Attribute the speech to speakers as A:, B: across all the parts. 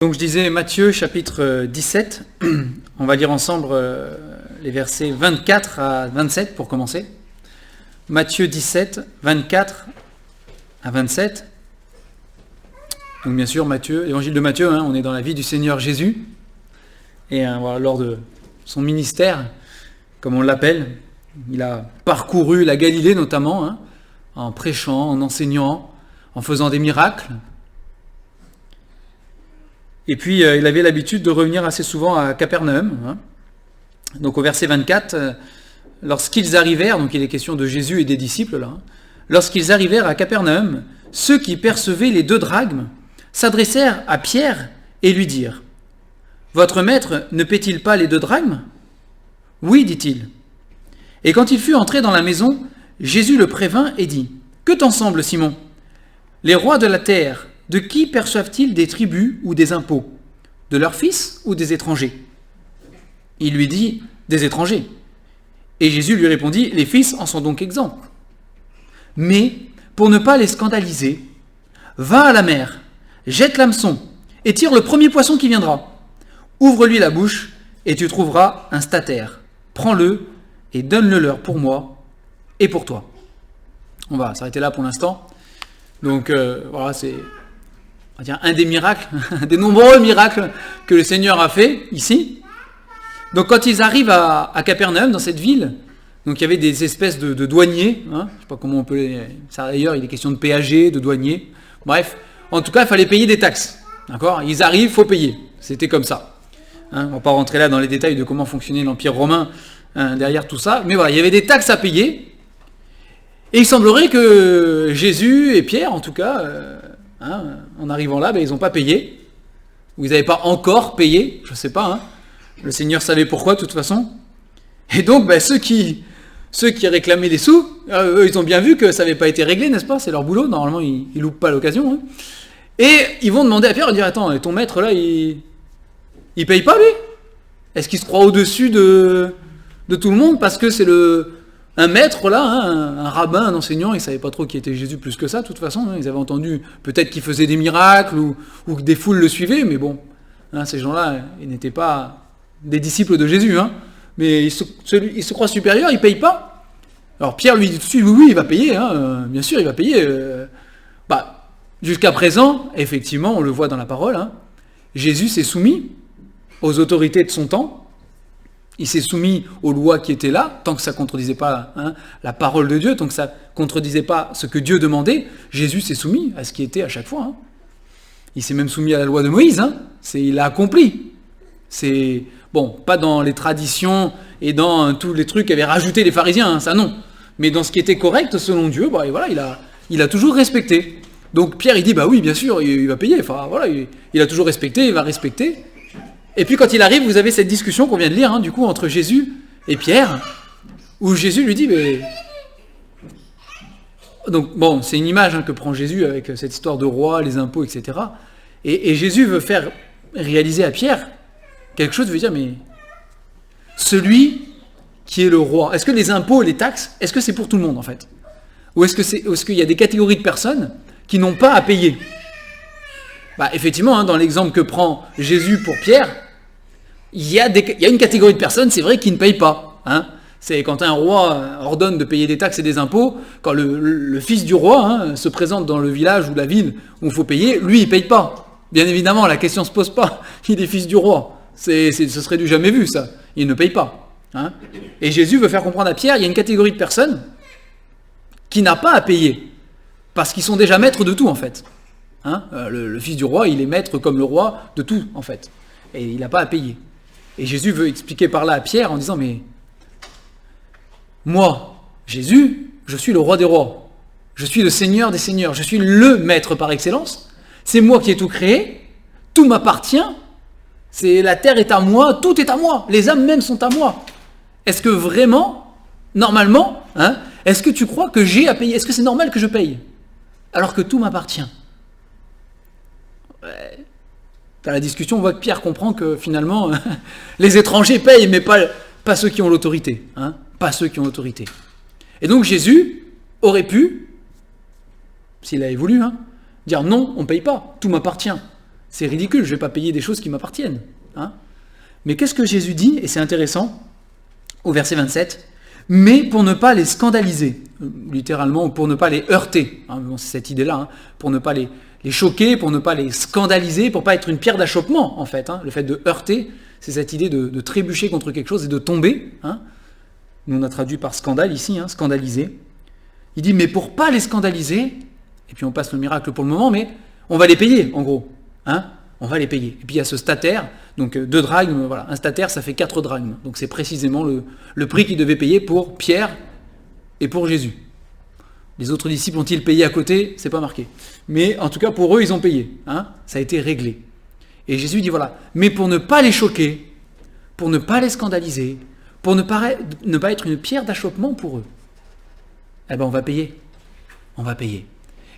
A: Donc je disais Matthieu chapitre 17, on va lire ensemble les versets 24 à 27 pour commencer. Matthieu 17, 24 à 27. Donc bien sûr Matthieu, l'évangile de Matthieu, on est dans la vie du Seigneur Jésus. Et voilà, lors de son ministère, comme on l'appelle, il a parcouru la Galilée notamment, en prêchant, en enseignant, en faisant des miracles. Et puis, il avait l'habitude de revenir assez souvent à Capernaum. Donc, au verset 24, lorsqu'ils arrivèrent, donc il est question de Jésus et des disciples là, lorsqu'ils arrivèrent à Capernaum, ceux qui percevaient les 2 drachmes s'adressèrent à Pierre et lui dirent : « Votre maître ne paie-t-il pas les 2 drachmes ? » ?»« Oui, dit-il. » Et quand il fut entré dans la maison, Jésus le prévint et dit : « Que t'en semble, Simon ? Les rois de la terre, de qui perçoivent-ils des tributs ou des impôts ? De leurs fils ou des étrangers ? Il lui dit : des étrangers. Et Jésus lui répondit : les fils en sont donc exempts. Mais, pour ne pas les scandaliser, va à la mer, jette l'hameçon et tire le premier poisson qui viendra. Ouvre-lui la bouche et tu trouveras un statère. Prends-le et donne-le leur pour moi et pour toi. On va s'arrêter là pour l'instant. Donc voilà, c'est on va dire un des miracles, un des nombreux miracles que le Seigneur a fait ici. Donc quand ils arrivent à Capernaum, dans cette ville, donc il y avait des espèces de douaniers, je ne sais pas comment on peut les... Ça, d'ailleurs, il est question de péager, de douaniers. Bref, en tout cas, il fallait payer des taxes. D'accord ? Ils arrivent, il faut payer. C'était comme ça. On ne va pas rentrer là dans les détails de comment fonctionnait l'Empire romain derrière tout ça. Mais voilà, il y avait des taxes à payer. Et il semblerait que Jésus et Pierre, en tout cas... en arrivant là, ils n'ont pas payé. Ou ils n'avaient pas encore payé, je ne sais pas. Le Seigneur savait pourquoi, de toute façon. Et donc, ceux qui réclamaient des sous, eux, ils ont bien vu que ça n'avait pas été réglé, n'est-ce pas ? C'est leur boulot, normalement, ils ne loupent pas l'occasion. Et ils vont demander à Pierre, ils vont dire, attends, ton maître, là, il paye pas, lui ? Est-ce qu'il se croit au-dessus de tout le monde parce que c'est un maître, là, un rabbin, un enseignant, ils ne savaient pas trop qui était Jésus plus que ça, de toute façon. Ils avaient entendu peut-être qu'il faisait des miracles ou que des foules le suivaient, mais bon, ces gens-là, ils n'étaient pas des disciples de Jésus. Mais ils se croient supérieurs, ils ne payent pas. Alors Pierre lui dit tout de suite, oui, il va payer, bien sûr, il va payer. Jusqu'à présent, effectivement, on le voit dans la parole, Jésus s'est soumis aux autorités de son temps. Il s'est soumis aux lois qui étaient là, tant que ça ne contredisait pas la parole de Dieu, tant que ça ne contredisait pas ce que Dieu demandait, Jésus s'est soumis à ce qui était à chaque fois. Il s'est même soumis à la loi de Moïse, il l'a accompli. C'est, pas dans les traditions et dans tous les trucs qu'avaient rajouté les pharisiens, ça non. Mais dans ce qui était correct selon Dieu, il a toujours respecté. Donc Pierre, il dit, oui, bien sûr, il va payer. Enfin, voilà, il a toujours respecté, il va respecter. Et puis quand il arrive, vous avez cette discussion qu'on vient de lire, du coup, entre Jésus et Pierre, où Jésus lui dit, Donc, c'est une image que prend Jésus avec cette histoire de roi, les impôts, etc. Et Jésus veut faire réaliser à Pierre quelque chose, veut dire, mais celui qui est le roi, est-ce que les impôts, les taxes, est-ce que c'est pour tout le monde, en fait ? Ou est-ce qu'il y a des catégories de personnes qui n'ont pas à payer ? Effectivement, dans l'exemple que prend Jésus pour Pierre, il y a une catégorie de personnes, c'est vrai, qui ne payent pas. C'est quand un roi ordonne de payer des taxes et des impôts, quand le fils du roi se présente dans le village ou la ville où il faut payer, lui, il ne paye pas. Bien évidemment, la question ne se pose pas. Il est fils du roi. Ce serait du jamais vu, ça. Il ne paye pas. Et Jésus veut faire comprendre à Pierre, il y a une catégorie de personnes qui n'a pas à payer, parce qu'ils sont déjà maîtres de tout, en fait. Le fils du roi, il est maître comme le roi de tout, en fait. Et il n'a pas à payer. Et Jésus veut expliquer par là à Pierre en disant, mais moi, Jésus, je suis le roi des rois. Je suis le Seigneur des seigneurs. Je suis le maître par excellence. C'est moi qui ai tout créé. Tout m'appartient. La terre est à moi. Tout est à moi. Les âmes même sont à moi. Est-ce que vraiment, normalement, est-ce que tu crois que j'ai à payer ? Est-ce que c'est normal que je paye ? Alors que tout m'appartient. Dans la discussion, on voit que Pierre comprend que finalement, les étrangers payent, mais pas ceux qui ont l'autorité. Pas ceux qui ont l'autorité. Et donc Jésus aurait pu, s'il avait voulu, dire non, on ne paye pas, tout m'appartient. C'est ridicule, je ne vais pas payer des choses qui m'appartiennent. Hein. Mais qu'est-ce que Jésus dit? Et c'est intéressant, au verset 27, « Mais pour ne pas les scandaliser », littéralement, pour ne pas les heurter. Hein, bon, c'est cette idée-là, hein, pour ne pas les choquer, pour ne pas les scandaliser, pour ne pas être une pierre d'achoppement, en fait. Hein. Le fait de heurter, c'est cette idée de trébucher contre quelque chose et de tomber. Hein. Nous, on a traduit par scandale ici, hein, scandaliser. Il dit, mais pour ne pas les scandaliser, et puis on passe le miracle pour le moment, mais on va les payer, en gros. Hein, on va les payer. Et puis il y a ce stataire, donc 2 drachmes, voilà. Un stataire, ça fait 4 drachmes. Donc c'est précisément le prix qu'il devait payer pour Pierre et pour Jésus. Les autres disciples ont-ils payé à côté? C'est pas marqué. Mais en tout cas, pour eux, ils ont payé. Hein, ça a été réglé. Et Jésus dit, voilà, mais pour ne pas les choquer, pour ne pas les scandaliser, pour ne pas être une pierre d'achoppement pour eux, eh ben on va payer. On va payer.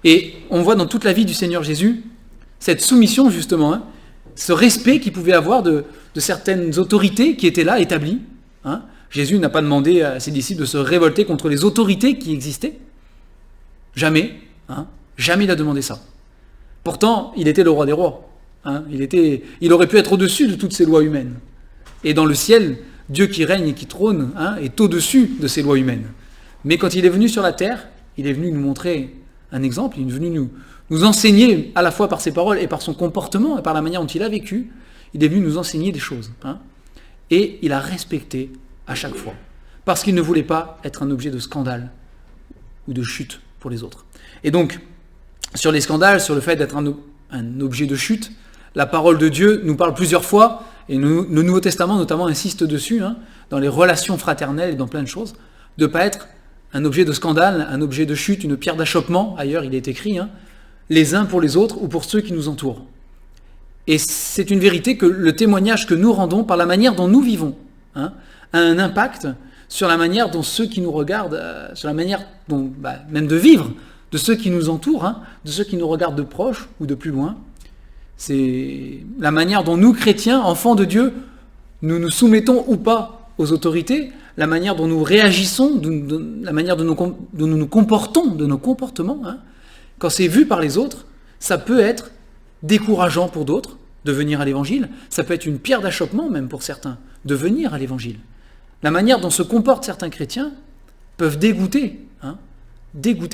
A: Et on voit dans toute la vie du Seigneur Jésus, cette soumission justement, hein, ce respect qu'il pouvait avoir de certaines autorités qui étaient là, établies. Hein. Jésus n'a pas demandé à ses disciples de se révolter contre les autorités qui existaient. Jamais. Hein. Jamais il a demandé ça. Pourtant, il était le roi des rois. Hein. Il aurait pu être au-dessus de toutes ces lois humaines. Et dans le ciel, Dieu qui règne et qui trône, hein, est au-dessus de ces lois humaines. Mais quand il est venu sur la terre, il est venu nous montrer un exemple, il est venu nous enseigner à la fois par ses paroles et par son comportement et par la manière dont il a vécu, il est venu nous enseigner des choses. Hein. Et il a respecté à chaque fois. Parce qu'il ne voulait pas être un objet de scandale ou de chute pour les autres. Et donc, sur les scandales, sur le fait d'être un objet de chute, la parole de Dieu nous parle plusieurs fois, et le Nouveau Testament notamment insiste dessus, hein, dans les relations fraternelles et dans plein de choses, de ne pas être un objet de scandale, un objet de chute, une pierre d'achoppement, ailleurs il est écrit, hein, les uns pour les autres ou pour ceux qui nous entourent. Et c'est une vérité que le témoignage que nous rendons par la manière dont nous vivons, hein, a un impact sur la manière dont ceux qui nous regardent, sur la manière dont, même de vivre, de ceux qui nous entourent, hein, de ceux qui nous regardent de proche ou de plus loin. C'est la manière dont nous, chrétiens, enfants de Dieu, nous nous soumettons ou pas aux autorités, la manière dont nous réagissons, la manière dont nous nous comportons, de nos comportements. Hein. Quand c'est vu par les autres, ça peut être décourageant pour d'autres de venir à l'évangile, ça peut être une pierre d'achoppement même pour certains de venir à l'évangile. La manière dont se comportent certains chrétiens peuvent dégoûter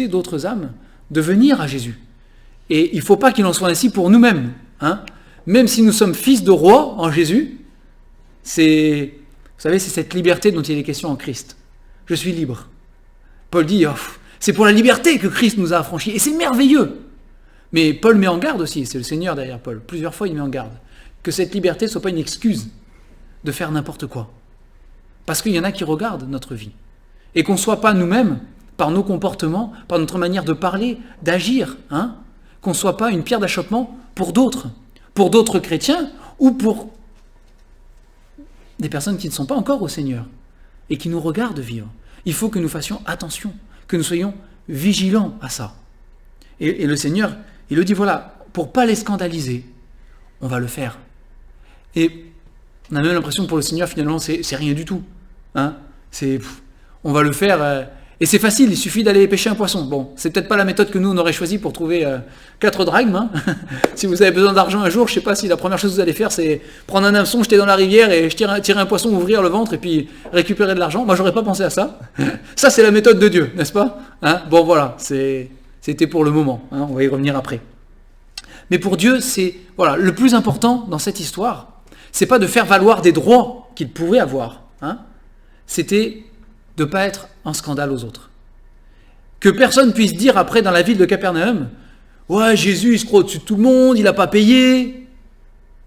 A: d'autres âmes de venir à Jésus. Et il ne faut pas qu'il en soit ainsi pour nous-mêmes. Hein. Même si nous sommes fils de roi en Jésus, c'est cette liberté dont il est question en Christ. Je suis libre. Paul dit, c'est pour la liberté que Christ nous a affranchis. Et c'est merveilleux. Mais Paul met en garde aussi, c'est le Seigneur derrière Paul. Plusieurs fois, il met en garde. Que cette liberté ne soit pas une excuse de faire n'importe quoi. Parce qu'il y en a qui regardent notre vie. Et qu'on ne soit pas nous-mêmes, par nos comportements, par notre manière de parler, d'agir, hein, qu'on ne soit pas une pierre d'achoppement pour d'autres chrétiens ou pour des personnes qui ne sont pas encore au Seigneur et qui nous regardent vivre. Il faut que nous fassions attention, que nous soyons vigilants à ça. Et le Seigneur, il le dit, voilà, pour ne pas les scandaliser, on va le faire. Et on a même l'impression que pour le Seigneur, finalement, c'est rien du tout. Hein, on va le faire, et c'est facile, il suffit d'aller pêcher un poisson. Bon, c'est peut-être pas la méthode que nous, on aurait choisi pour trouver 4 drachmes. Hein. Si vous avez besoin d'argent un jour, je ne sais pas si la première chose que vous allez faire, c'est prendre un hameçon, jeter dans la rivière et tirer un poisson, ouvrir le ventre et puis récupérer de l'argent. Moi, j'aurais pas pensé à ça. Ça, c'est la méthode de Dieu, n'est-ce pas, hein. Bon, voilà, c'était pour le moment. Hein, on va y revenir après. Mais pour Dieu, c'est le plus important dans cette histoire, c'est pas de faire valoir des droits qu'il pouvait avoir. Hein. C'était de ne pas être en scandale aux autres. Que personne puisse dire après dans la ville de Capernaum, « Ouais, Jésus, il se croit au-dessus de tout le monde, il n'a pas payé. »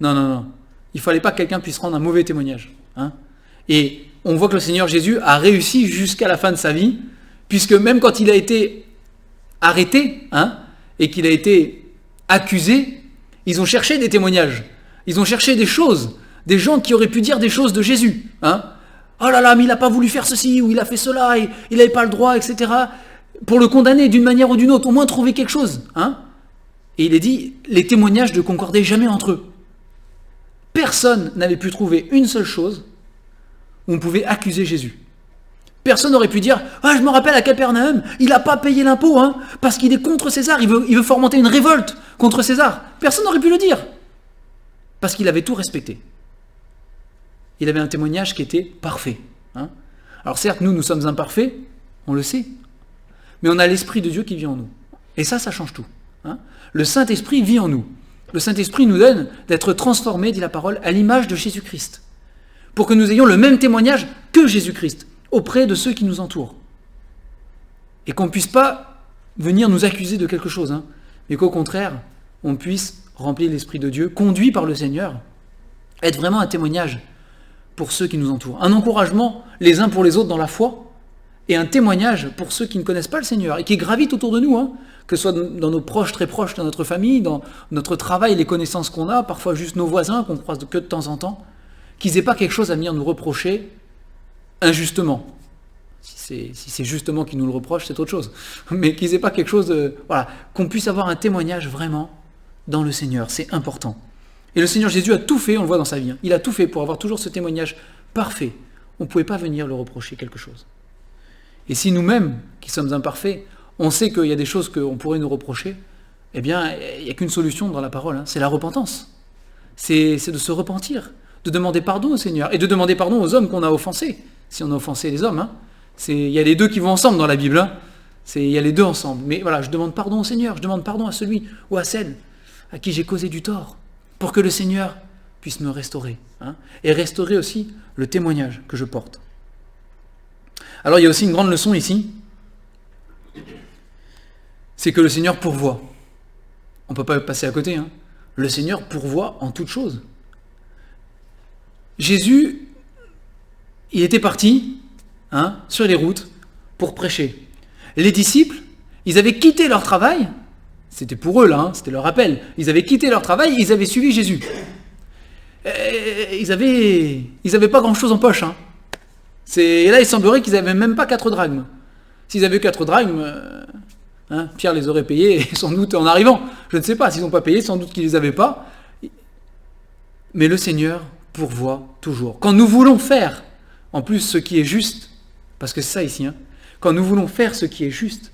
A: Non. Il ne fallait pas que quelqu'un puisse rendre un mauvais témoignage. Hein. Et on voit que le Seigneur Jésus a réussi jusqu'à la fin de sa vie, puisque même quand il a été arrêté, hein, et qu'il a été accusé, ils ont cherché des témoignages. Ils ont cherché des choses, des gens qui auraient pu dire des choses de Jésus. Hein. Oh là là, mais il n'a pas voulu faire ceci, ou il a fait cela, et il n'avait pas le droit, etc. Pour le condamner d'une manière ou d'une autre, au moins trouver quelque chose. Hein. Et il est dit, les témoignages ne concordaient jamais entre eux. Personne n'avait pu trouver une seule chose où on pouvait accuser Jésus. Personne n'aurait pu dire, je me rappelle à Capernaum, il n'a pas payé l'impôt, hein, parce qu'il est contre César, il veut fomenter une révolte contre César. Personne n'aurait pu le dire. Parce qu'il avait tout respecté. Il avait un témoignage qui était parfait. Hein. Alors certes, nous sommes imparfaits, on le sait, mais on a l'Esprit de Dieu qui vit en nous. Et ça change tout. Hein. Le Saint-Esprit vit en nous. Le Saint-Esprit nous donne d'être transformés, dit la parole, à l'image de Jésus-Christ, pour que nous ayons le même témoignage que Jésus-Christ auprès de ceux qui nous entourent. Et qu'on ne puisse pas venir nous accuser de quelque chose, hein, mais qu'au contraire, on puisse remplir l'Esprit de Dieu, conduit par le Seigneur, être vraiment un témoignage pour ceux qui nous entourent. Un encouragement les uns pour les autres dans la foi, et un témoignage pour ceux qui ne connaissent pas le Seigneur, et qui gravitent autour de nous, hein, que ce soit dans nos proches, très proches, dans notre famille, dans notre travail, les connaissances qu'on a, parfois juste nos voisins qu'on croise que de temps en temps, qu'ils n'aient pas quelque chose à venir nous reprocher injustement. Si c'est justement qu'ils nous le reprochent, c'est autre chose. Mais qu'ils n'aient pas quelque chose de... Voilà, qu'on puisse avoir un témoignage vraiment dans le Seigneur, c'est important. Et le Seigneur Jésus a tout fait, on le voit dans sa vie, hein. Il a tout fait pour avoir toujours ce témoignage parfait. On ne pouvait pas venir le reprocher quelque chose. Et si nous-mêmes, qui sommes imparfaits, on sait qu'il y a des choses qu'on pourrait nous reprocher, eh bien, il n'y a qu'une solution dans la parole, hein, c'est la repentance. C'est de se repentir, de demander pardon au Seigneur, et de demander pardon aux hommes qu'on a offensés, si on a offensé les hommes. Hein. Il y a les deux qui vont ensemble dans la Bible, hein. Il y a les deux ensemble. Mais voilà, je demande pardon au Seigneur, je demande pardon à celui ou à celle à qui j'ai causé du tort, pour que le Seigneur puisse me restaurer, hein, et restaurer aussi le témoignage que je porte. Alors il y a aussi une grande leçon ici, c'est que le Seigneur pourvoit. On ne peut pas passer à côté. Hein. Le Seigneur pourvoit en toutes choses. Jésus, il était parti, hein, sur les routes pour prêcher. Les disciples, ils avaient quitté leur travail, c'était pour eux là, hein, c'était leur appel, ils avaient quitté leur travail, ils avaient suivi Jésus. Et ils avaient pas grand chose en poche. Hein. Et là, il semblerait qu'ils n'avaient même pas 4 drachmes. S'ils avaient eu 4 drachmes, hein, Pierre les aurait payés, sans doute en arrivant. Je ne sais pas, s'ils n'ont pas payé, sans doute qu'ils ne les avaient pas. Mais le Seigneur pourvoit toujours. Quand nous voulons faire, en plus, ce qui est juste, parce que c'est ça ici, hein, quand nous voulons faire ce qui est juste,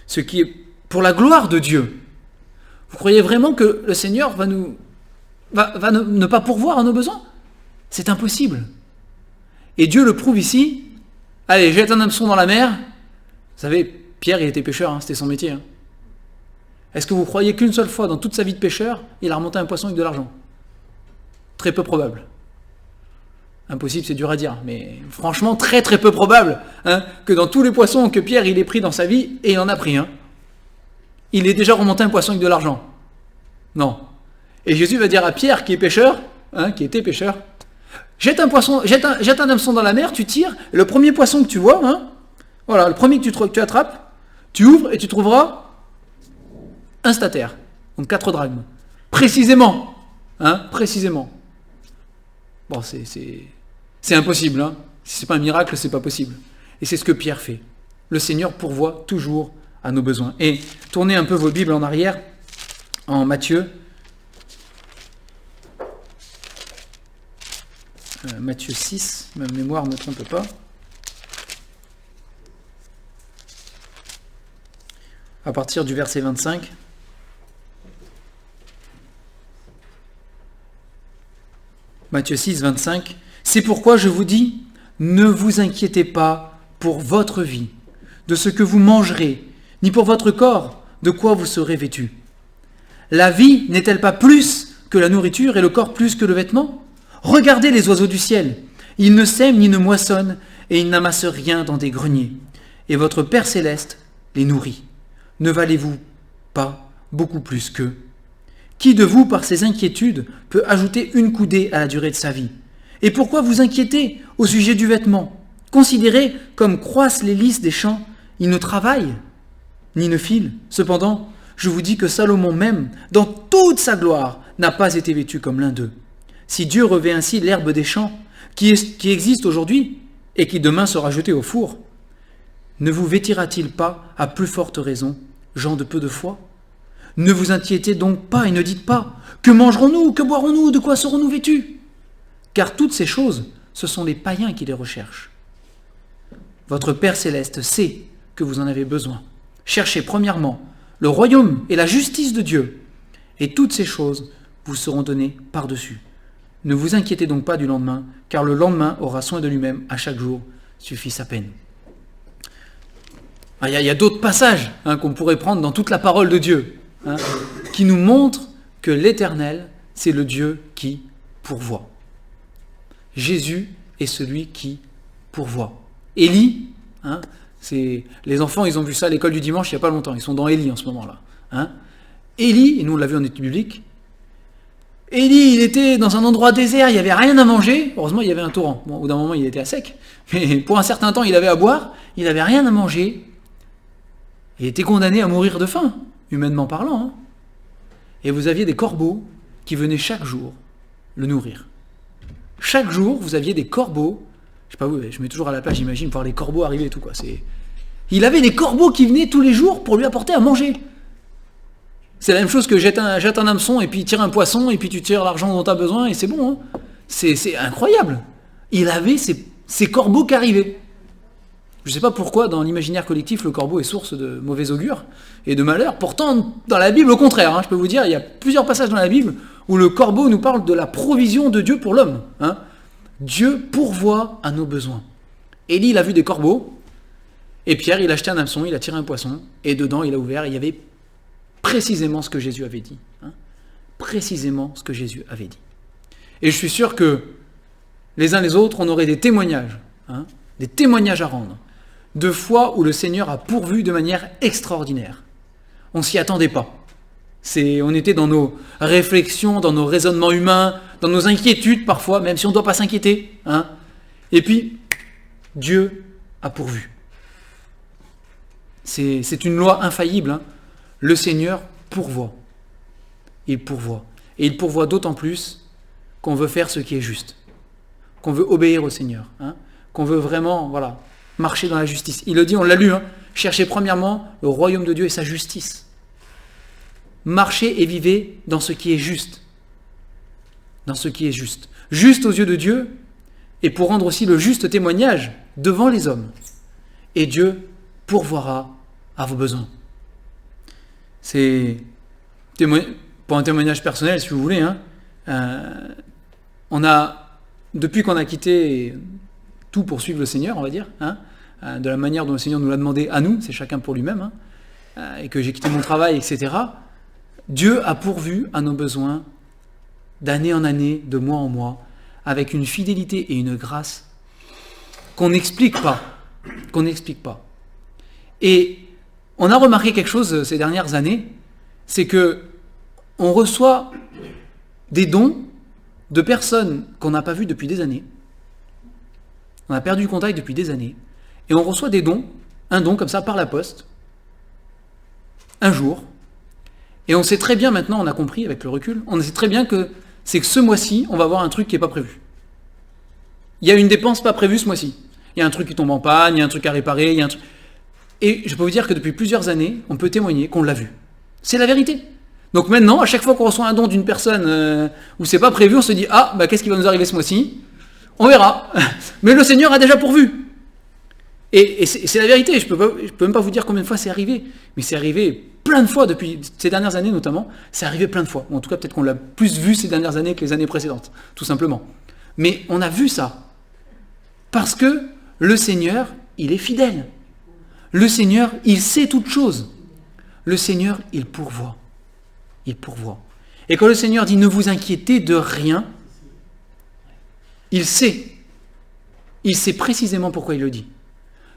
A: ce qui est pour la gloire de Dieu, vous croyez vraiment que le Seigneur va ne pas pourvoir à nos besoins? C'est impossible. Et Dieu le prouve ici. Allez, jette un hameçon dans la mer. Vous savez, Pierre, il était pêcheur, hein, c'était son métier. Hein. Est-ce que vous croyez qu'une seule fois dans toute sa vie de pêcheur, il a remonté un poisson avec de l'argent? Très peu probable. Impossible, c'est dur à dire, mais franchement, très très peu probable, hein, que dans tous les poissons que Pierre il ait pris dans sa vie, et il en a pris, hein, il est déjà remonté un poisson avec de l'argent. Non. Et Jésus va dire à Pierre, qui est pêcheur, hein, qui était pêcheur, jette un hameçon dans la mer, tu tires, et le premier poisson que tu vois, hein, voilà, le premier que tu attrapes, tu ouvres et tu trouveras un statère, donc 4 drachmes. Précisément, hein, précisément. Bon, c'est impossible, hein. Si c'est pas un miracle, c'est pas possible. Et c'est ce que Pierre fait. Le Seigneur pourvoit toujours à nos besoins. Et tournez un peu vos Bibles en arrière, en Matthieu. Matthieu 6, ma mémoire ne me trompe pas. À partir du verset 25. Matthieu 6, 25. C'est pourquoi je vous dis, ne vous inquiétez pas pour votre vie, de ce que vous mangerez, ni pour votre corps, de quoi vous serez vêtus. La vie n'est-elle pas plus que la nourriture et le corps plus que le vêtement? Regardez les oiseaux du ciel. Ils ne sèment ni ne moissonnent et ils n'amassent rien dans des greniers. Et votre Père céleste les nourrit. Ne valez-vous pas beaucoup plus qu'eux? Qui de vous, par ses inquiétudes, peut ajouter une coudée à la durée de sa vie? Et pourquoi vous inquiétez au sujet du vêtement? Considérez comme croissent les lys des champs. Ils ne travaillent, ni ne filent. Cependant, je vous dis que Salomon même, dans toute sa gloire, n'a pas été vêtu comme l'un d'eux. Si Dieu revêt ainsi l'herbe des champs, qui existe aujourd'hui, et qui demain sera jetée au four, ne vous vêtira-t-il pas à plus forte raison, gens de peu de foi? Ne vous inquiétez donc pas et ne dites pas « Que mangerons-nous? Que boirons-nous? De quoi serons-nous vêtus ?» Car toutes ces choses, ce sont les païens qui les recherchent. Votre Père céleste sait que vous en avez besoin. Cherchez premièrement le royaume et la justice de Dieu, et toutes ces choses vous seront données par-dessus. Ne vous inquiétez donc pas du lendemain, car le lendemain aura soin de lui-même, à chaque jour suffit sa peine. Il y a d'autres passages qu'on pourrait prendre dans toute la parole de Dieu, qui nous montrent que l'Éternel, c'est le Dieu qui pourvoit. Jésus est celui qui pourvoit. Élie, les enfants, ils ont vu ça à l'école du dimanche il n'y a pas longtemps, ils sont dans Élie en ce moment-là. Élie, et nous on l'a vu en étude biblique, Élie, il était dans un endroit désert, il n'y avait rien à manger, heureusement il y avait un torrent, bon, au bout d'un moment il était à sec, mais pour un certain temps il avait à boire, il n'avait rien à manger, il était condamné à mourir de faim, humainement parlant. Et vous aviez des corbeaux qui venaient chaque jour le nourrir. Chaque jour, vous aviez des corbeaux, je sais pas où, je mets toujours à la place, j'imagine, voir les corbeaux arriver et tout, quoi. Il avait des corbeaux qui venaient tous les jours pour lui apporter à manger. C'est la même chose que jette un hameçon et puis tire un poisson et puis tu tires l'argent dont tu as besoin et c'est bon. C'est incroyable. Il avait ces corbeaux qui arrivaient. Je ne sais pas pourquoi, dans l'imaginaire collectif, le corbeau est source de mauvais augure et de malheur. Pourtant, dans la Bible, au contraire, je peux vous dire, il y a plusieurs passages dans la Bible où le corbeau nous parle de la provision de Dieu pour l'homme. Dieu pourvoit à nos besoins. Élie, il a vu des corbeaux, et Pierre, il a acheté un hameçon, il a tiré un poisson, et dedans, il a ouvert, et il y avait précisément ce que Jésus avait dit. Précisément ce que Jésus avait dit. Et je suis sûr que les uns les autres, on aurait des témoignages à rendre, de fois où le Seigneur a pourvu de manière extraordinaire. On ne s'y attendait pas. On était dans nos réflexions, dans nos raisonnements humains, dans nos inquiétudes parfois, même si on ne doit pas s'inquiéter. Et puis, Dieu a pourvu. C'est une loi infaillible. Le Seigneur pourvoit. Il pourvoit. Et il pourvoit d'autant plus qu'on veut faire ce qui est juste. Qu'on veut obéir au Seigneur. Qu'on veut vraiment marcher dans la justice. Il le dit, on l'a lu, cherchez premièrement le royaume de Dieu et sa justice. Marchez et vivez dans ce qui est juste. Dans ce qui est juste. Juste aux yeux de Dieu et pour rendre aussi le juste témoignage devant les hommes. Et Dieu pourvoira à vos besoins. C'est pour un témoignage personnel, si vous voulez. Depuis qu'on a quitté tout pour suivre le Seigneur, on va dire, de la manière dont le Seigneur nous l'a demandé à nous, c'est chacun pour lui-même, et que j'ai quitté mon travail, etc., Dieu a pourvu à nos besoins d'année en année, de mois en mois, avec une fidélité et une grâce qu'on n'explique pas. Et on a remarqué quelque chose ces dernières années, c'est que on reçoit des dons de personnes qu'on n'a pas vues depuis des années. On a perdu contact depuis des années. Et on reçoit des dons, un don comme ça par la poste, un jour. Et on sait très bien maintenant, on a compris avec le recul, on sait très bien que c'est que ce mois-ci, on va avoir un truc qui n'est pas prévu. Il y a une dépense pas prévue ce mois-ci. Il y a un truc qui tombe en panne, il y a un truc à réparer, il y a un truc... Et je peux vous dire que depuis plusieurs années, on peut témoigner qu'on l'a vu. C'est la vérité. Donc maintenant, à chaque fois qu'on reçoit un don d'une personne où c'est pas prévu, on se dit « Ah, qu'est-ce qui va nous arriver ce mois-ci ?» On verra. Mais le Seigneur a déjà pourvu. Et c'est la vérité. Je peux même pas vous dire combien de fois c'est arrivé. Mais c'est arrivé plein de fois depuis ces dernières années notamment. C'est arrivé plein de fois. Ou en tout cas, peut-être qu'on l'a plus vu ces dernières années que les années précédentes. Tout simplement. Mais on a vu ça. Parce que le Seigneur, il est fidèle. Le Seigneur, il sait toutes choses. Le Seigneur, il pourvoit. Il pourvoit. Et quand le Seigneur dit « Ne vous inquiétez de rien », il sait. Il sait précisément pourquoi il le dit.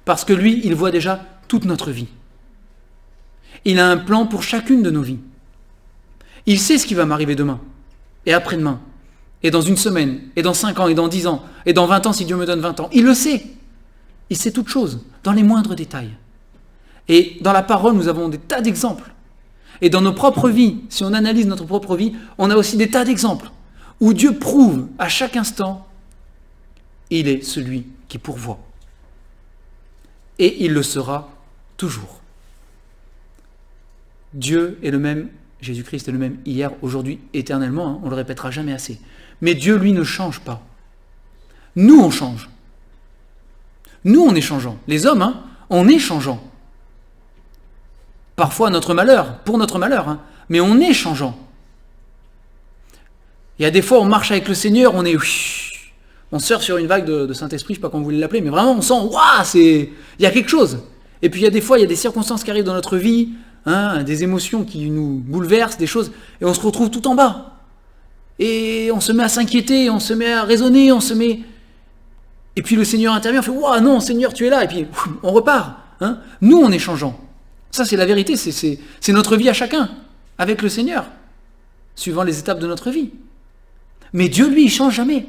A: Parce que lui, il voit déjà toute notre vie. Il a un plan pour chacune de nos vies. Il sait ce qui va m'arriver demain, et après-demain, et dans une semaine, et dans 5 ans, et dans 10 ans, et dans 20 ans si Dieu me donne 20 ans. Il le sait. Il sait toutes choses, dans les moindres détails. Et dans la parole, nous avons des tas d'exemples. Et dans nos propres vies, si on analyse notre propre vie, on a aussi des tas d'exemples où Dieu prouve à chaque instant, il est celui qui pourvoit. Et il le sera toujours. Dieu est le même, Jésus-Christ est le même hier, aujourd'hui, éternellement, on ne le répétera jamais assez. Mais Dieu, lui, ne change pas. Nous, on change. Nous, on est changeants. Les hommes, on est changeants. Parfois pour notre malheur, mais on est changeant. Il y a des fois, on marche avec le Seigneur, on surfe sur une vague de Saint-Esprit, je ne sais pas comment vous voulez l'appeler, mais vraiment, on sent, waouh, il y a quelque chose. Et puis, il y a des fois, il y a des circonstances qui arrivent dans notre vie, des émotions qui nous bouleversent, des choses, et on se retrouve tout en bas. Et on se met à s'inquiéter, on se met à raisonner, Et puis le Seigneur intervient, on fait « Waouh, non, Seigneur, tu es là !» Et puis on repart. Nous, on est changeants. Ça, c'est la vérité, c'est notre vie à chacun, avec le Seigneur, suivant les étapes de notre vie. Mais Dieu, lui, il ne change jamais.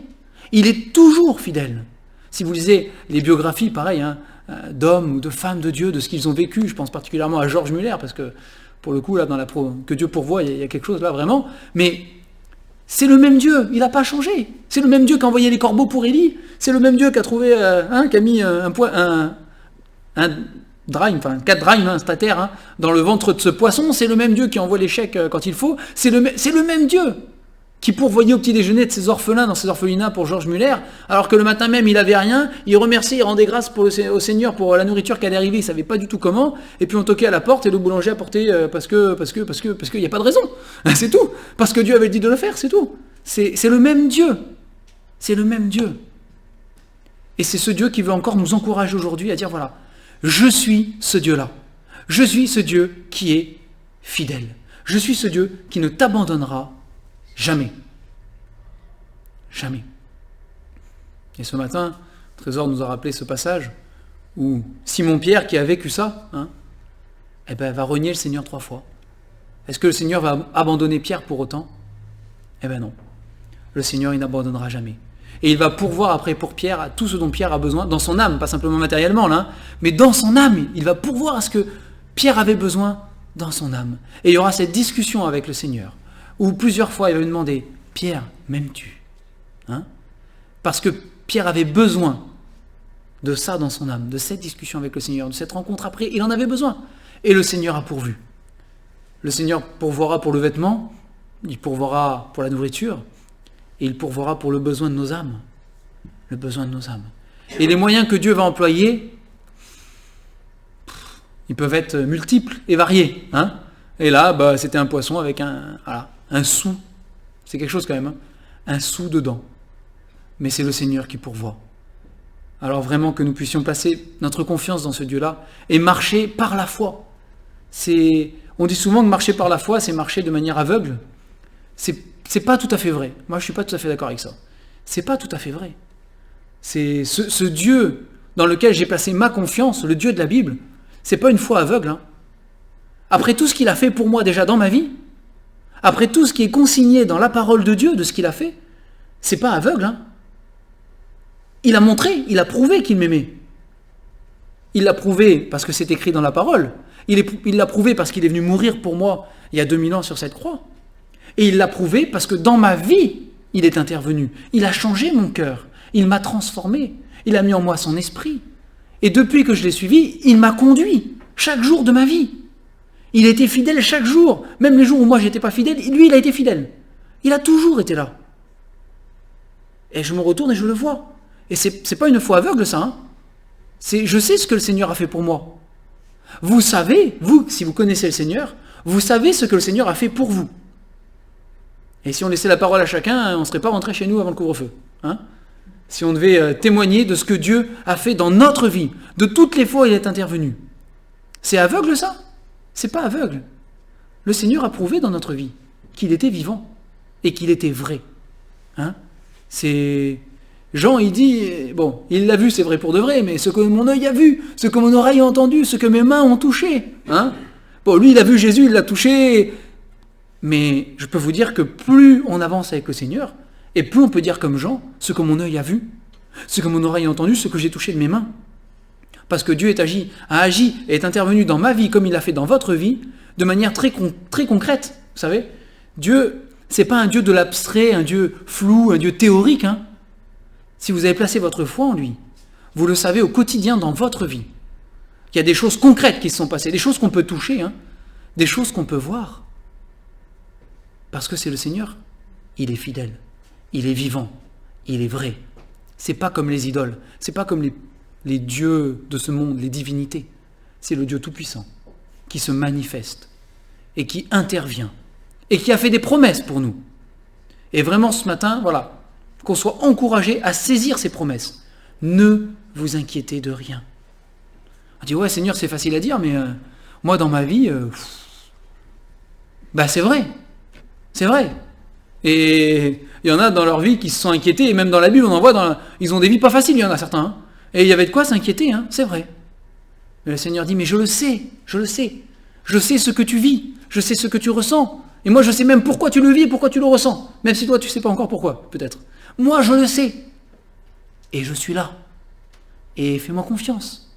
A: Il est toujours fidèle. Si vous lisez les biographies, pareil, d'hommes ou de femmes de Dieu, de ce qu'ils ont vécu, je pense particulièrement à George Muller, parce que pour le coup, là, que Dieu pourvoit, il y a quelque chose là, vraiment. Mais c'est le même Dieu, il n'a pas changé. C'est le même Dieu qui a envoyé les corbeaux pour Élie. C'est le même Dieu qui a trouvé, qui a mis quatre drachmes, un statère, dans le ventre de ce poisson. C'est le même Dieu qui envoie les chèques quand il faut. C'est le même Dieu qui pourvoyait au petit déjeuner de ses orphelins dans ses orphelinats pour George Muller, alors que le matin même il n'avait rien, il remerciait, il rendait grâce au Seigneur pour la nourriture qui allait arriver, il ne savait pas du tout comment, et puis on toquait à la porte et le boulanger apportait parce qu'il n'y a pas de raison, c'est tout, parce que Dieu avait dit de le faire, c'est tout. C'est le même Dieu, c'est le même Dieu. Et c'est ce Dieu qui veut encore nous encourager aujourd'hui à dire voilà, je suis ce Dieu-là, je suis ce Dieu qui est fidèle, je suis ce Dieu qui ne t'abandonnera jamais. Jamais. Et ce matin, Trésor nous a rappelé ce passage où Simon-Pierre, qui a vécu ça, va renier le Seigneur 3 fois. Est-ce que le Seigneur va abandonner Pierre pour autant ? Non. Le Seigneur, il n'abandonnera jamais. Et il va pourvoir après pour Pierre à tout ce dont Pierre a besoin, dans son âme, pas simplement matériellement, là, mais dans son âme. Il va pourvoir à ce que Pierre avait besoin dans son âme. Et il y aura cette discussion avec le Seigneur, où plusieurs fois il va lui demander « Pierre, m'aimes-tu » Parce que Pierre avait besoin de ça dans son âme, de cette discussion avec le Seigneur, de cette rencontre après, il en avait besoin. Et le Seigneur a pourvu. Le Seigneur pourvoira pour le vêtement, il pourvoira pour la nourriture, et il pourvoira pour le besoin de nos âmes. Le besoin de nos âmes. Et les moyens que Dieu va employer, ils peuvent être multiples et variés. Et là, c'était un poisson avec un sou. C'est quelque chose quand même. Un sou dedans. Mais c'est le Seigneur qui pourvoit. Alors vraiment que nous puissions placer notre confiance dans ce Dieu-là et marcher par la foi. On dit souvent que marcher par la foi, c'est marcher de manière aveugle. C'est pas tout à fait vrai. Moi, je suis pas tout à fait d'accord avec ça. C'est pas tout à fait vrai. C'est ce Dieu dans lequel j'ai placé ma confiance, le Dieu de la Bible, c'est pas une foi aveugle. Après tout ce qu'il a fait pour moi déjà dans ma vie, après tout ce qui est consigné dans la parole de Dieu, de ce qu'il a fait, c'est pas aveugle. Il a montré, il a prouvé qu'il m'aimait. Il l'a prouvé parce que c'est écrit dans la parole. Il l'a prouvé parce qu'il est venu mourir pour moi il y a 2000 ans sur cette croix. Et il l'a prouvé parce que dans ma vie, il est intervenu. Il a changé mon cœur. Il m'a transformé. Il a mis en moi son esprit. Et depuis que je l'ai suivi, il m'a conduit chaque jour de ma vie. Il était fidèle chaque jour. Même les jours où moi je n'étais pas fidèle, lui il a été fidèle. Il a toujours été là. Et je me retourne et je le vois. Et c'est pas une foi aveugle ça. Je sais ce que le Seigneur a fait pour moi. Vous savez, vous, si vous connaissez le Seigneur, vous savez ce que le Seigneur a fait pour vous. Et si on laissait la parole à chacun, on ne serait pas rentré chez nous avant le couvre-feu. Si on devait témoigner de ce que Dieu a fait dans notre vie, de toutes les fois où il est intervenu. C'est aveugle ça ? C'est pas aveugle. Le Seigneur a prouvé dans notre vie qu'il était vivant et qu'il était vrai. Jean, il dit, il l'a vu, c'est vrai pour de vrai, mais ce que mon œil a vu, ce que mon oreille a entendu, ce que mes mains ont touché. Lui, il a vu Jésus, il l'a touché. Mais je peux vous dire que plus on avance avec le Seigneur, et plus on peut dire comme Jean, ce que mon œil a vu, ce que mon oreille a entendu, ce que j'ai touché de mes mains. Parce que Dieu a agi et est intervenu dans ma vie comme il l'a fait dans votre vie, de manière très concrète. Vous savez, Dieu, c'est pas un Dieu de l'abstrait, un Dieu flou, un Dieu théorique. Si vous avez placé votre foi en lui, vous le savez au quotidien dans votre vie. Il y a des choses concrètes qui se sont passées, des choses qu'on peut toucher, des choses qu'on peut voir. Parce que c'est le Seigneur, il est fidèle, il est vivant, il est vrai. C'est pas comme les idoles, c'est pas comme les dieux de ce monde, les divinités. C'est le Dieu Tout-Puissant qui se manifeste et qui intervient et qui a fait des promesses pour nous. Et vraiment ce matin, voilà, qu'on soit encouragé à saisir ces promesses. Ne vous inquiétez de rien. On dit, ouais Seigneur, c'est facile à dire, mais moi dans ma vie, c'est vrai. C'est vrai. Et il y en a dans leur vie qui se sont inquiétés, et même dans la Bible, on en voit, ils ont des vies pas faciles, il y en a certains. Hein. Et il y avait de quoi s'inquiéter, hein, c'est vrai. Mais le Seigneur dit, mais je le sais. Je sais ce que tu vis, je sais ce que tu ressens. Et moi, je sais même pourquoi tu le vis et pourquoi tu le ressens. Même si toi, tu ne sais pas encore pourquoi, peut-être. Moi, je le sais. Et je suis là. Et fais-moi confiance.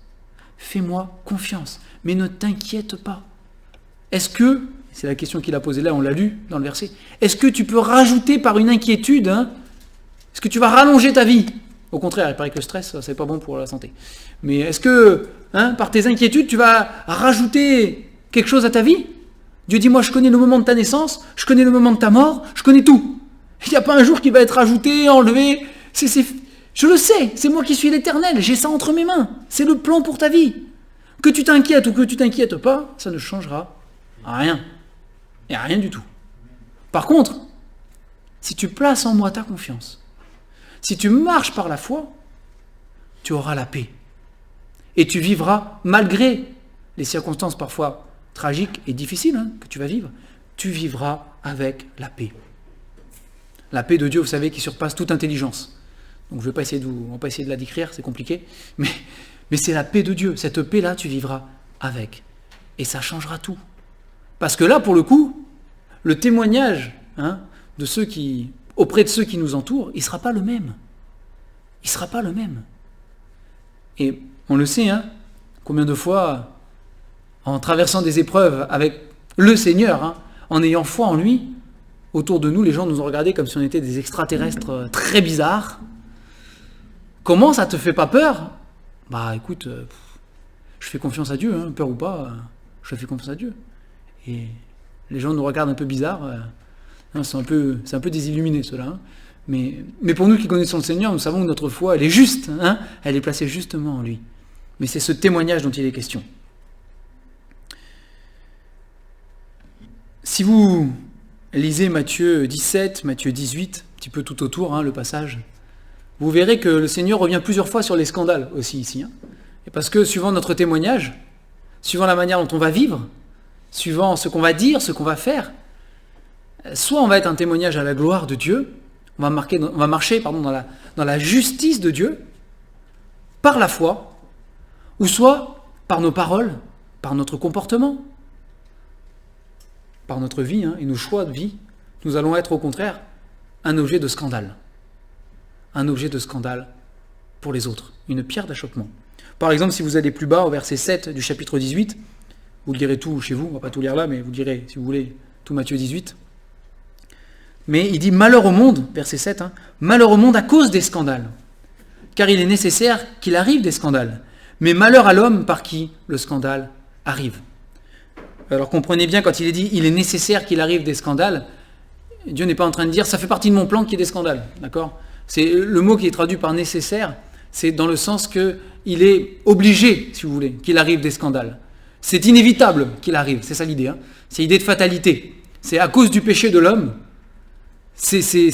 A: Fais-moi confiance. Mais ne t'inquiète pas. Est-ce que, c'est la question qu'il a posée là, on l'a lu dans le verset, est-ce que tu peux rajouter par une inquiétude, est-ce que tu vas rallonger ta vie? Au contraire, il paraît que le stress, c'est pas bon pour la santé. Mais est-ce que, par tes inquiétudes, tu vas rajouter quelque chose à ta vie? Dieu dit, moi je connais le moment de ta naissance, je connais le moment de ta mort, je connais tout. Il n'y a pas un jour qui va être ajouté, enlevé. Je le sais, c'est moi qui suis l'Éternel, j'ai ça entre mes mains. C'est le plan pour ta vie. Que tu t'inquiètes ou que tu t'inquiètes pas, ça ne changera rien. Et rien du tout. Par contre, si tu places en moi ta confiance, si tu marches par la foi, tu auras la paix. Et tu vivras, malgré les circonstances parfois tragiques et difficiles que tu vas vivre, tu vivras avec la paix. La paix de Dieu, vous savez, qui surpasse toute intelligence. Donc je ne vais pas essayer on va pas essayer de la décrire, c'est compliqué, mais c'est la paix de Dieu. Cette paix-là, tu vivras avec. Et ça changera tout. Parce que là, pour le coup, le témoignage de ceux auprès de ceux qui nous entourent, il ne sera pas le même. Il ne sera pas le même. Et on le sait, combien de fois, en traversant des épreuves avec le Seigneur, en ayant foi en lui, autour de nous, les gens nous ont regardés comme si on était des extraterrestres très bizarres. Comment ça te fait pas peur? Écoute, je fais confiance à Dieu, peur ou pas, je fais confiance à Dieu. Et les gens nous regardent un peu bizarres, c'est un peu désilluminé ceux-là. Mais pour nous qui connaissons le Seigneur, nous savons que notre foi, elle est juste, elle est placée justement en lui. Mais c'est ce témoignage dont il est question. Si vous lisez Matthieu 17, Matthieu 18, un petit peu tout autour, le passage, vous verrez que le Seigneur revient plusieurs fois sur les scandales aussi ici. Et parce que suivant notre témoignage, suivant la manière dont on va vivre, suivant ce qu'on va dire, ce qu'on va faire, soit on va être un témoignage à la gloire de Dieu, on va marcher dans la justice de Dieu, par la foi, ou soit par nos paroles, par notre comportement, par notre vie et nos choix de vie, nous allons être au contraire un objet de scandale. Un objet de scandale pour les autres, une pierre d'achoppement. Par exemple, si vous allez plus bas, au verset 7 du chapitre 18, vous le lirez tout chez vous, on ne va pas tout lire là, mais vous lirez, si vous voulez, tout Matthieu 18. Mais il dit « Malheur au monde », verset 7, malheur au monde à cause des scandales, car il est nécessaire qu'il arrive des scandales, mais malheur à l'homme par qui le scandale arrive. Alors comprenez bien, quand il est dit « il est nécessaire qu'il arrive des scandales », Dieu n'est pas en train de dire « ça fait partie de mon plan qu'il y ait des scandales », d'accord ? C'est le mot qui est traduit par « nécessaire », c'est dans le sens qu'il est obligé, si vous voulez, qu'il arrive des scandales. C'est inévitable qu'il arrive, c'est ça l'idée. C'est l'idée de fatalité. C'est à cause du péché de l'homme, c'est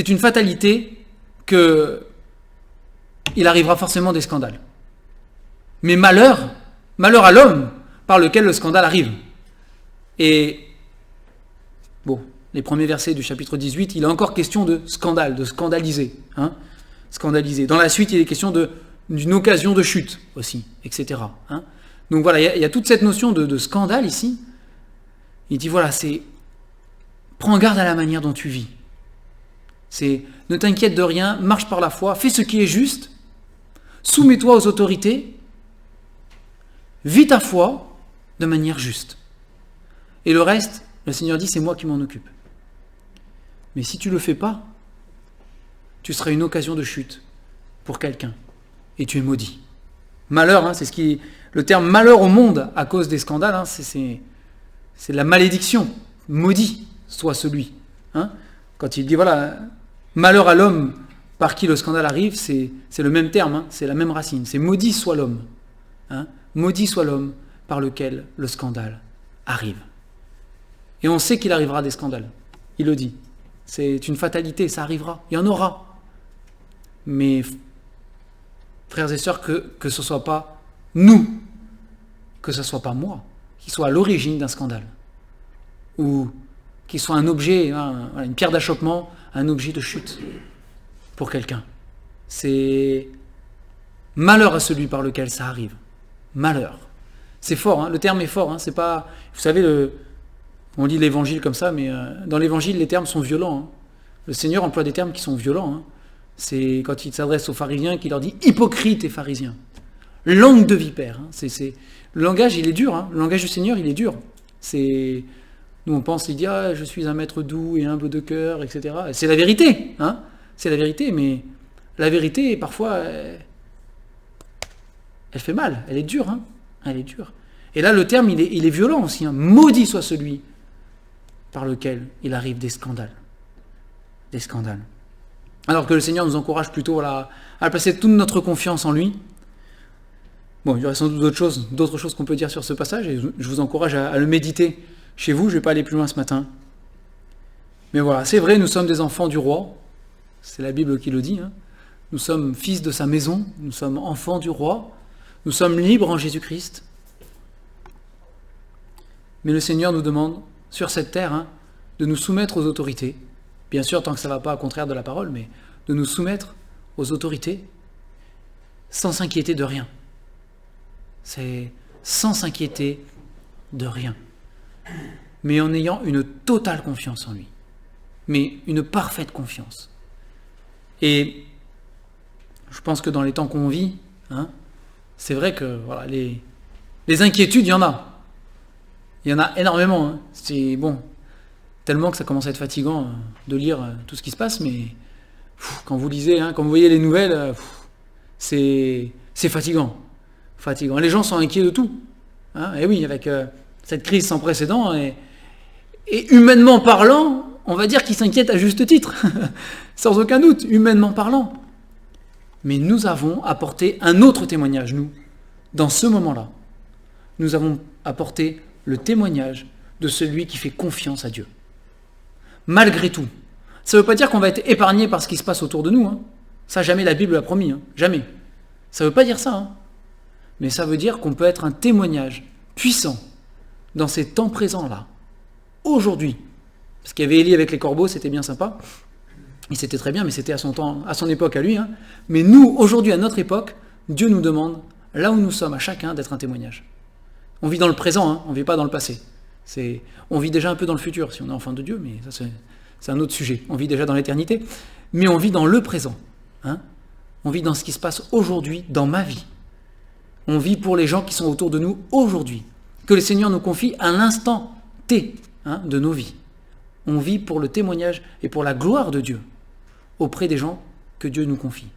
A: une fatalité qu'il arrivera forcément des scandales. Mais malheur à l'homme par lequel le scandale arrive. Et, les premiers versets du chapitre 18, il est encore question de scandale, de scandaliser. Scandaliser. Dans la suite, il est question d'une occasion de chute aussi, etc. Donc voilà, il y a toute cette notion de scandale ici. Il dit voilà, prends garde à la manière dont tu vis. Ne t'inquiète de rien, marche par la foi, fais ce qui est juste, soumets-toi aux autorités, vis ta foi de manière juste. Et le reste, le Seigneur dit, c'est moi qui m'en occupe. Mais si tu ne le fais pas, tu seras une occasion de chute pour quelqu'un. Et tu es maudit. Malheur, c'est le terme malheur au monde à cause des scandales, c'est la malédiction. Maudit soit celui. Quand il dit, voilà, malheur à l'homme par qui le scandale arrive, c'est le même terme, c'est la même racine. C'est maudit soit l'homme. Maudit soit l'homme par lequel le scandale arrive. Et on sait qu'il arrivera des scandales. Il le dit. C'est une fatalité, ça arrivera. Il y en aura. Mais, frères et sœurs, que ce ne soit pas nous, que ce ne soit pas moi, qui soit à l'origine d'un scandale. Ou qui soit un objet, une pierre d'achoppement, un objet de chute pour quelqu'un. C'est malheur à celui par lequel ça arrive. Malheur. C'est fort, le terme est fort. C'est pas, vous savez, on lit l'évangile comme ça, mais dans l'évangile, les termes sont violents. Le Seigneur emploie des termes qui sont violents. C'est quand il s'adresse aux pharisiens qu'il leur dit « hypocrites et pharisiens ». Langue de vipère. Le langage, il est dur. Le langage du Seigneur, il est dur. Nous, on pense, il dit « ah, je suis un maître doux et humble de cœur, etc. » C'est la vérité. C'est la vérité, mais la vérité, parfois, elle fait mal. Elle est dure. Elle est dure. Et là, le terme, il est violent aussi. Maudit soit celui par lequel il arrive des scandales. Des scandales. Alors que le Seigneur nous encourage plutôt à placer toute notre confiance en lui. Bon, il y aurait sans doute d'autres choses qu'on peut dire sur ce passage, et je vous encourage à le méditer chez vous. Je ne vais pas aller plus loin ce matin. Mais voilà, c'est vrai, nous sommes des enfants du roi. C'est la Bible qui le dit. Nous sommes fils de sa maison. Nous sommes enfants du roi. Nous sommes libres en Jésus-Christ. Mais le Seigneur nous demande, sur cette terre, de nous soumettre aux autorités. Bien sûr, tant que ça ne va pas au contraire de la parole, mais de nous soumettre aux autorités sans s'inquiéter de rien. C'est sans s'inquiéter de rien. Mais en ayant une totale confiance en lui. Mais une parfaite confiance. Et je pense que dans les temps qu'on vit, c'est vrai que voilà, les inquiétudes, il y en a. Il y en a énormément. C'est bon, tellement que ça commence à être fatigant de lire tout ce qui se passe, mais quand vous lisez, quand vous voyez les nouvelles, c'est fatigant. Fatigant. Les gens sont inquiets de tout. Et oui, avec cette crise sans précédent, et humainement parlant, on va dire qu'ils s'inquiètent à juste titre. Sans aucun doute, humainement parlant. Mais nous avons apporté un autre témoignage, nous, dans ce moment-là. Nous avons apporté le témoignage de celui qui fait confiance à Dieu. Malgré tout. Ça ne veut pas dire qu'on va être épargné par ce qui se passe autour de nous. Ça, jamais la Bible l'a promis. Jamais. Ça ne veut pas dire ça. Mais ça veut dire qu'on peut être un témoignage puissant dans ces temps présents-là. Aujourd'hui. Parce qu'il y avait Élie avec les corbeaux, c'était bien sympa. Et c'était très bien, mais c'était à son époque à lui. Mais nous, aujourd'hui, à notre époque, Dieu nous demande, là où nous sommes, à chacun, d'être un témoignage. On vit dans le présent, on ne vit pas dans le passé. On vit déjà un peu dans le futur, si on est enfant de Dieu, mais ça c'est un autre sujet. On vit déjà dans l'éternité, mais on vit dans le présent. On vit dans ce qui se passe aujourd'hui, dans ma vie. On vit pour les gens qui sont autour de nous aujourd'hui. Que le Seigneur nous confie à l'instant T de nos vies. On vit pour le témoignage et pour la gloire de Dieu auprès des gens que Dieu nous confie.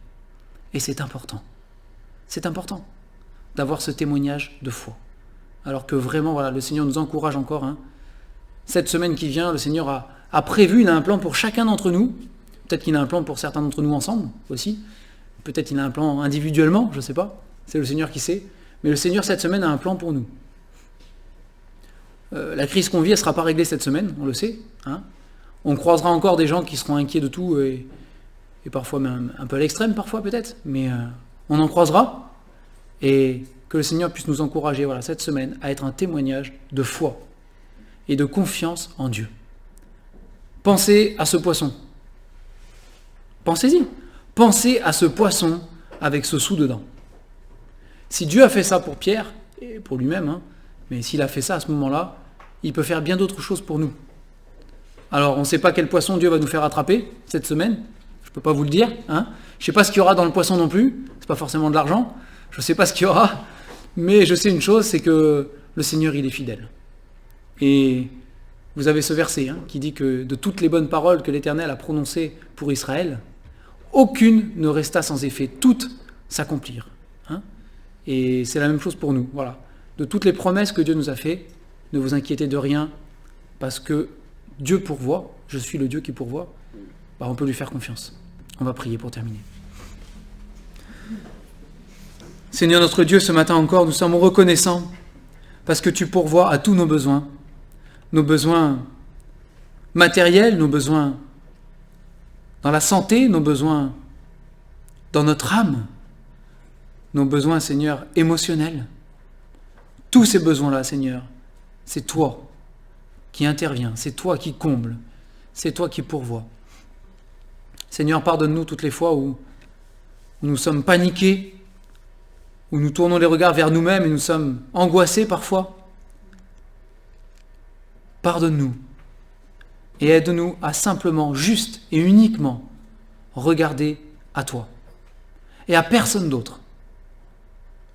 A: Et c'est important. C'est important d'avoir ce témoignage de foi. Alors que vraiment, voilà, le Seigneur nous encourage encore. Cette semaine qui vient, le Seigneur a prévu, il a un plan pour chacun d'entre nous. Peut-être qu'il a un plan pour certains d'entre nous ensemble aussi. Peut-être qu'il a un plan individuellement, je ne sais pas. C'est le Seigneur qui sait. Mais le Seigneur, cette semaine, a un plan pour nous. La crise qu'on vit, elle ne sera pas réglée cette semaine, on le sait. On croisera encore des gens qui seront inquiets de tout, et parfois même un peu à l'extrême, parfois peut-être. Mais on en croisera. Et que le Seigneur puisse nous encourager cette semaine à être un témoignage de foi et de confiance en Dieu. Pensez à ce poisson. Pensez-y. Pensez à ce poisson avec ce sou dedans. Si Dieu a fait ça pour Pierre, et pour lui-même, mais s'il a fait ça à ce moment-là, il peut faire bien d'autres choses pour nous. Alors, on ne sait pas quel poisson Dieu va nous faire attraper cette semaine. Je ne peux pas vous le dire. Je ne sais pas ce qu'il y aura dans le poisson non plus. Ce n'est pas forcément de l'argent. Je ne sais pas ce qu'il y aura. Mais je sais une chose, c'est que le Seigneur, il est fidèle. Et vous avez ce verset qui dit que de toutes les bonnes paroles que l'Éternel a prononcées pour Israël, aucune ne resta sans effet. Toutes s'accomplirent. Et c'est la même chose pour nous. Voilà. De toutes les promesses que Dieu nous a faites, ne vous inquiétez de rien, parce que Dieu pourvoit, je suis le Dieu qui pourvoit, on peut lui faire confiance. On va prier pour terminer. Seigneur notre Dieu, ce matin encore, nous sommes reconnaissants parce que tu pourvois à tous nos besoins matériels, nos besoins dans la santé, nos besoins dans notre âme, nos besoins, Seigneur, émotionnels. Tous ces besoins-là, Seigneur, c'est toi qui interviens, c'est toi qui combles, c'est toi qui pourvois. Seigneur, pardonne-nous toutes les fois où nous sommes paniqués, où nous tournons les regards vers nous-mêmes et nous sommes angoissés parfois. Pardonne-nous et aide-nous à simplement, juste et uniquement regarder à toi et à personne d'autre,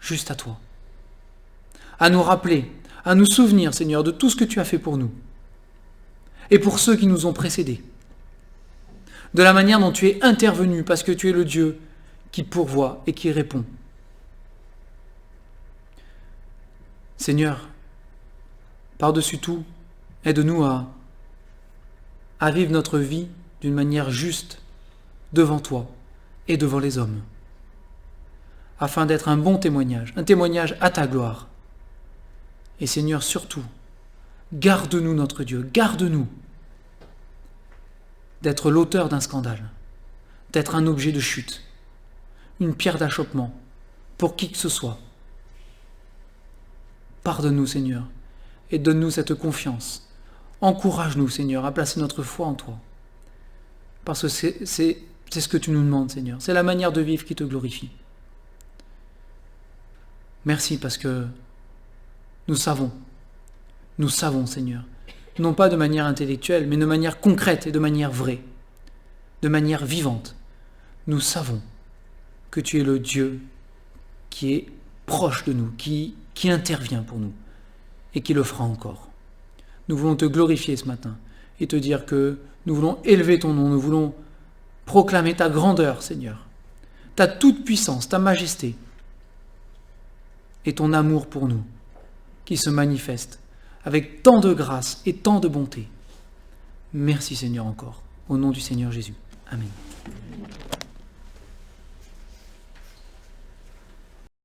A: juste à toi. À nous rappeler, à nous souvenir, Seigneur, de tout ce que tu as fait pour nous et pour ceux qui nous ont précédés, de la manière dont tu es intervenu parce que tu es le Dieu qui pourvoit et qui répond. Seigneur, par-dessus tout, aide-nous à vivre notre vie d'une manière juste devant toi et devant les hommes, afin d'être un bon témoignage, un témoignage à ta gloire. Et Seigneur, surtout, garde-nous notre Dieu, garde-nous d'être l'auteur d'un scandale, d'être un objet de chute, une pierre d'achoppement pour qui que ce soit. Pardonne-nous, Seigneur, et donne-nous cette confiance. Encourage-nous, Seigneur, à placer notre foi en toi. Parce que c'est ce que tu nous demandes, Seigneur. C'est la manière de vivre qui te glorifie. Merci parce que nous savons, Seigneur, non pas de manière intellectuelle, mais de manière concrète et de manière vraie, de manière vivante. Nous savons que tu es le Dieu qui est proche de nous, qui intervient pour nous et qui le fera encore. Nous voulons te glorifier ce matin et te dire que nous voulons élever ton nom, nous voulons proclamer ta grandeur, Seigneur, ta toute-puissance, ta majesté et ton amour pour nous qui se manifeste avec tant de grâce et tant de bonté. Merci Seigneur encore, au nom du Seigneur Jésus. Amen.